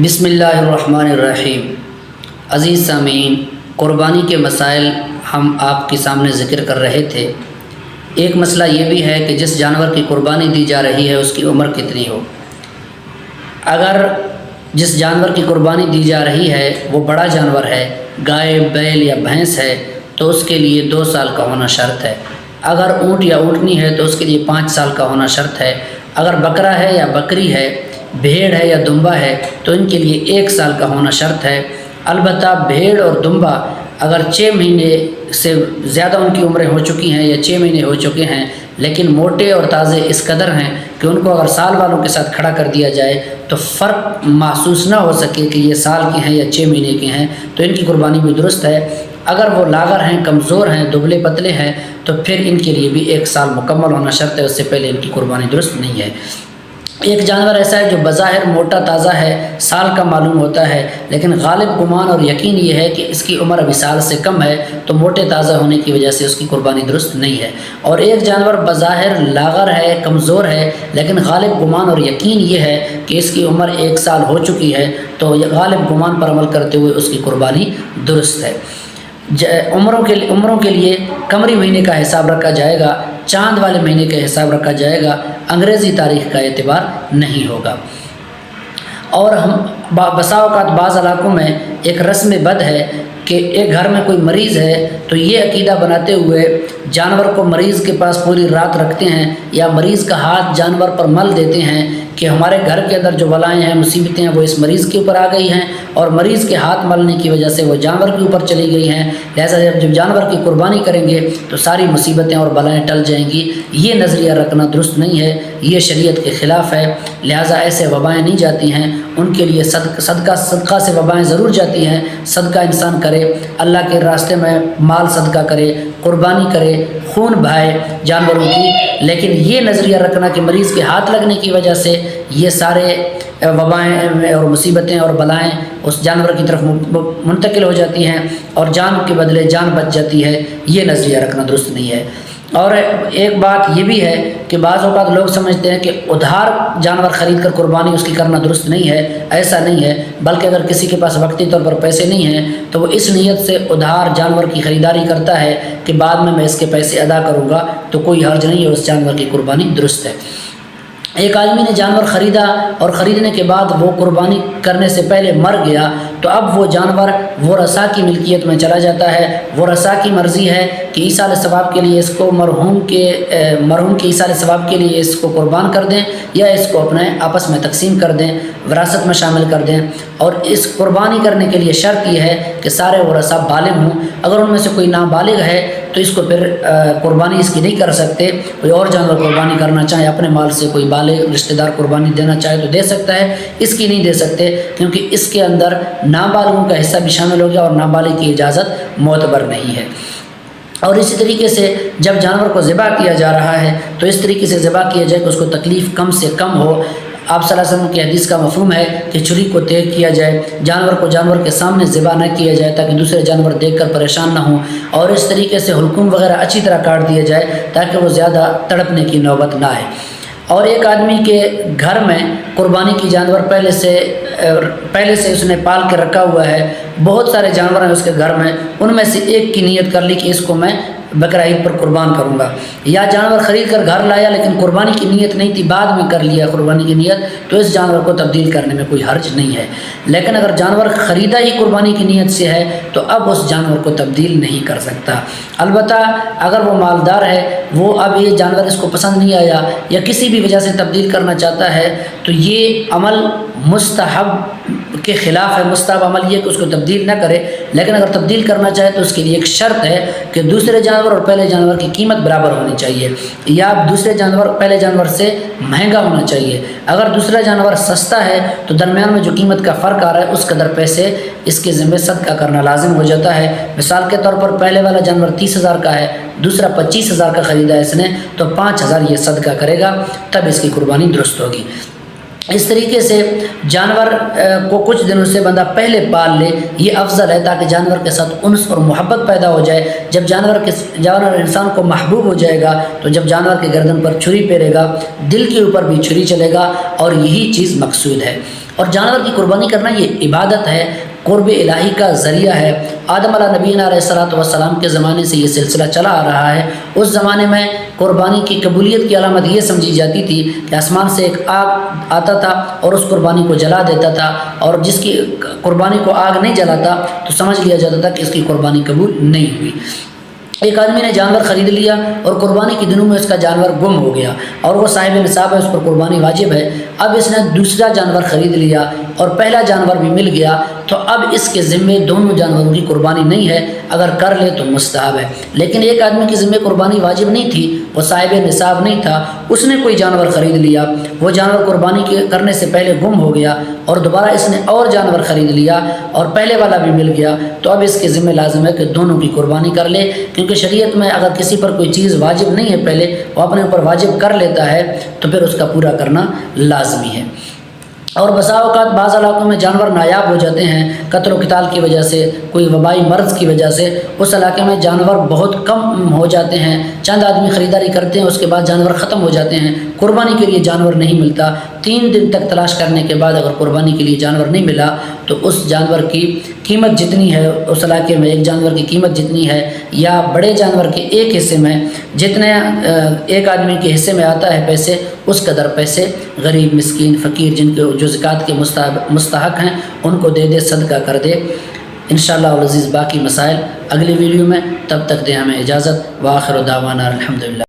بسم اللہ الرحمن الرحیم۔ عزیز سامعین، قربانی کے مسائل ہم آپ کے سامنے ذکر کر رہے تھے۔ ایک مسئلہ یہ بھی ہے کہ جس جانور کی قربانی دی جا رہی ہے اس کی عمر کتنی ہو۔ اگر جس جانور کی قربانی دی جا رہی ہے وہ بڑا جانور ہے، گائے، بیل یا بھینس ہے، تو اس کے لیے 2 سال کا ہونا شرط ہے۔ اگر اونٹ یا اونٹنی ہے تو اس کے لیے 5 سال کا ہونا شرط ہے۔ اگر بکرا ہے یا بکری ہے، بھیڑ ہے یا دمبا ہے تو ان کے لیے 1 سال کا ہونا شرط ہے۔ البتہ بھیڑ اور دمبا اگر 6 مہینے سے زیادہ ان کی عمریں ہو چکی ہیں یا 6 مہینے ہو چکے ہیں لیکن موٹے اور تازے اس قدر ہیں کہ ان کو اگر سال والوں کے ساتھ کھڑا کر دیا جائے تو فرق محسوس نہ ہو سکے کہ یہ سال کے ہیں یا 6 مہینے کے ہیں، تو ان کی قربانی بھی درست ہے۔ اگر وہ لاغر ہیں، کمزور ہیں، دبلے پتلے ہیں تو پھر ان کے لیے بھی 1 سال مکمل ہونا شرط ہے، اس سے پہلے ان کی قربانی درست نہیں ہے۔ ایک جانور ایسا ہے جو بظاہر موٹا تازہ ہے، سال کا معلوم ہوتا ہے، لیکن غالب گمان اور یقین یہ ہے کہ اس کی عمر ابھی سال سے کم ہے، تو موٹے تازہ ہونے کی وجہ سے اس کی قربانی درست نہیں ہے۔ اور ایک جانور بظاہر لاغر ہے، کمزور ہے، لیکن غالب گمان اور یقین یہ ہے کہ اس کی عمر 1 سال ہو چکی ہے، تو غالب گمان پر عمل کرتے ہوئے اس کی قربانی درست ہے۔ عمروں کے لیے قمری مہینے کا حساب رکھا جائے گا، چاند والے مہینے کا حساب رکھا جائے گا، انگریزی تاریخ کا اعتبار نہیں ہوگا۔ اور ہم بسا اوقات بعض علاقوں میں ایک رسم بد ہے کہ ایک گھر میں کوئی مریض ہے تو یہ عقیدہ بناتے ہوئے جانور کو مریض کے پاس پوری رات رکھتے ہیں یا مریض کا ہاتھ جانور پر مل دیتے ہیں کہ ہمارے گھر کے اندر جو بلائیں ہیں، مصیبتیں ہیں، وہ اس مریض کے اوپر آ گئی ہیں، اور مریض کے ہاتھ ملنے کی وجہ سے وہ جانور کے اوپر چلی گئی ہیں، لہٰذا جب جانور کی قربانی کریں گے تو ساری مصیبتیں اور بلائیں ٹل جائیں گی۔ یہ نظریہ رکھنا درست نہیں ہے، یہ شریعت کے خلاف ہے، لہٰذا ایسے وبائیں نہیں جاتی ہیں۔ ان کے لیے صدقہ سے وبائیں ضرور جاتی ہیں۔ صدقہ انسان کرے، اللہ کے راستے میں مال صدقہ کرے، قربانی کرے، خون بہائے جانوروں کی، لیکن یہ نظریہ رکھنا کہ مریض کے ہاتھ لگنے کی وجہ سے یہ سارے وبائیں اور مصیبتیں اور بلائیں اس جانور کی طرف منتقل ہو جاتی ہیں اور جان کے بدلے جان بچ جاتی ہے، یہ نظریہ رکھنا درست نہیں ہے۔ اور ایک بات یہ بھی ہے کہ بعض اوقات لوگ سمجھتے ہیں کہ ادھار جانور خرید کر قربانی اس کی کرنا درست نہیں ہے۔ ایسا نہیں ہے، بلکہ اگر کسی کے پاس وقتی طور پر پیسے نہیں ہیں تو وہ اس نیت سے ادھار جانور کی خریداری کرتا ہے کہ بعد میں اس کے پیسے ادا کروں گا، تو کوئی حرج نہیں ہے، اس جانور کی قربانی درست ہے۔ ایک آدمی نے جانور خریدا اور خریدنے کے بعد وہ قربانی کرنے سے پہلے مر گیا، تو اب وہ جانور ورثاء کی ملکیت میں چلا جاتا ہے۔ ورثاء کی مرضی ہے کہ ایصال ثواب کے لیے اس کو مرحوم کے ایصال ثواب کے لیے اس کو قربان کر دیں یا اس کو اپنے آپس میں تقسیم کر دیں، وراثت میں شامل کر دیں۔ اور اس قربانی کرنے کے لیے شرط یہ ہے کہ سارے ورثاء بالغ ہوں۔ اگر ان میں سے کوئی نابالغ ہے تو اس کو پھر قربانی اس کی نہیں کر سکتے۔ کوئی اور جانور قربانی کرنا چاہے اپنے مال سے، کوئی بالغ رشتہ دار قربانی دینا چاہے تو دے سکتا ہے، اس کی نہیں دے سکتے، کیونکہ اس کے اندر نابالغوں کا حصہ بھی شامل ہو گیا اور نابالغ کی اجازت معتبر نہیں ہے۔ اور اسی طریقے سے جب جانور کو ذبح کیا جا رہا ہے تو اس طریقے سے ذبح کیا جائے کہ اس کو تکلیف کم سے کم ہو۔ آپ صلی اللہ علیہ وسلم کی حدیث کا مفہوم ہے کہ چھری کو تیز کیا جائے، جانور کو جانور کے سامنے ذبح نہ کیا جائے تاکہ دوسرے جانور دیکھ کر پریشان نہ ہوں، اور اس طریقے سے حلقوم وغیرہ اچھی طرح کاٹ دیا جائے تاکہ وہ زیادہ تڑپنے کی نوبت نہ آئے۔ اور ایک آدمی کے گھر میں قربانی کی جانور پہلے سے اس نے پال کے رکھا ہوا ہے، بہت سارے جانور ہیں اس کے گھر میں، ان میں سے ایک کی نیت کر لی کہ اس کو میں بقرہ عید پر قربان کروں گا، یا جانور خرید کر گھر لایا لیکن قربانی کی نیت نہیں تھی، بعد میں کر لیا قربانی کی نیت، تو اس جانور کو تبدیل کرنے میں کوئی حرج نہیں ہے۔ لیکن اگر جانور خریدا ہی قربانی کی نیت سے ہے تو اب اس جانور کو تبدیل نہیں کر سکتا۔ البتہ اگر وہ مالدار ہے، وہ اب یہ جانور اس کو پسند نہیں آیا یا کسی بھی وجہ سے تبدیل کرنا چاہتا ہے تو یہ عمل مستحب کے خلاف ہے۔ مستحب عمل یہ کہ اس کو تبدیل نہ کرے، لیکن اگر تبدیل کرنا چاہے تو اس کے لیے ایک شرط ہے کہ دوسرے جانور اور پہلے جانور کی قیمت برابر ہونی چاہیے، یا دوسرے جانور پہلے جانور سے مہنگا ہونا چاہیے۔ اگر دوسرا جانور سستا ہے تو درمیان میں جو قیمت کا فرق آ رہا ہے اس قدر پیسے اس کے ذمہ صدقہ کرنا لازم ہو جاتا ہے۔ مثال کے طور پر پہلے والا جانور 30,000 کا ہے، دوسرا 25,000 کا خریدا ہے اس نے، تو 5,000 یہ صدقہ کرے گا، تب اس کی قربانی درست ہوگی۔ اس طریقے سے جانور کو کچھ دنوں سے بندہ پہلے پال لے، یہ افضل ہے تاکہ جانور کے ساتھ انس اور محبت پیدا ہو جائے۔ جب جانور انسان کو محبوب ہو جائے گا تو جب جانور کے گردن پر چھری پھیرے گا، دل کے اوپر بھی چھری چلے گا، اور یہی چیز مقصود ہے۔ اور جانور کی قربانی کرنا یہ عبادت ہے، قرب الہی کا ذریعہ ہے۔ آدم علیہ نبینا علیہ الصلوۃ والسلام کے زمانے سے یہ سلسلہ چلا آ رہا ہے۔ اس زمانے میں قربانی کی قبولیت کی علامت یہ سمجھی جاتی تھی کہ آسمان سے ایک آگ آتا تھا اور اس قربانی کو جلا دیتا تھا، اور جس کی قربانی کو آگ نہیں جلاتا تو سمجھ لیا جاتا تھا کہ اس کی قربانی قبول نہیں ہوئی۔ ایک آدمی نے جانور خرید لیا اور قربانی کے دنوں میں اس کا جانور گم ہو گیا اور وہ صاحب نصاب ہے، اس پر قربانی واجب ہے۔ اب اس نے دوسرا جانور خرید لیا اور پہلا جانور بھی مل گیا، تو اب اس کے ذمے دونوں جانوروں کی قربانی نہیں ہے، اگر کر لے تو مستحب ہے۔ لیکن ایک آدمی کی ذمے قربانی واجب نہیں تھی، وہ صاحب نصاب نہیں تھا، اس نے کوئی جانور خرید لیا، وہ جانور قربانی کرنے سے پہلے گم ہو گیا اور دوبارہ اس نے اور جانور خرید لیا اور پہلے والا بھی مل گیا، تو اب اس کے ذمے لازم ہے کہ دونوں کی قربانی کر لے، کیونکہ شریعت میں اگر کسی پر کوئی چیز واجب نہیں ہے پہلے وہ اپنے اوپر واجب کر لیتا ہے تو پھر اس کا پورا کرنا لازمی ہے۔ اور بسا اوقات بعض علاقوں میں جانور نایاب ہو جاتے ہیں قتل و قتال کی وجہ سے، کوئی وبائی مرض کی وجہ سے، اس علاقے میں جانور بہت کم ہو جاتے ہیں، چند آدمی خریداری کرتے ہیں، اس کے بعد جانور ختم ہو جاتے ہیں، قربانی کے لیے جانور نہیں ملتا۔ 3 دن تک تلاش کرنے کے بعد اگر قربانی کے لیے جانور نہیں ملا تو اس جانور کی قیمت جتنی ہے، اس علاقے میں ایک جانور کی قیمت جتنی ہے یا بڑے جانور کے ایک حصے میں جتنے ایک آدمی کے حصے میں آتا ہے پیسے، اس قدر پیسے غریب مسکین فقیر جن کے جو زکوٰۃ کے مستحق ہیں ان کو دے دے، صدقہ کر دے۔ انشاءاللہ العزیز باقی مسائل اگلی ویڈیو میں، تب تک دیں ہمیں اجازت۔ وآخر دعوانا الحمدللہ۔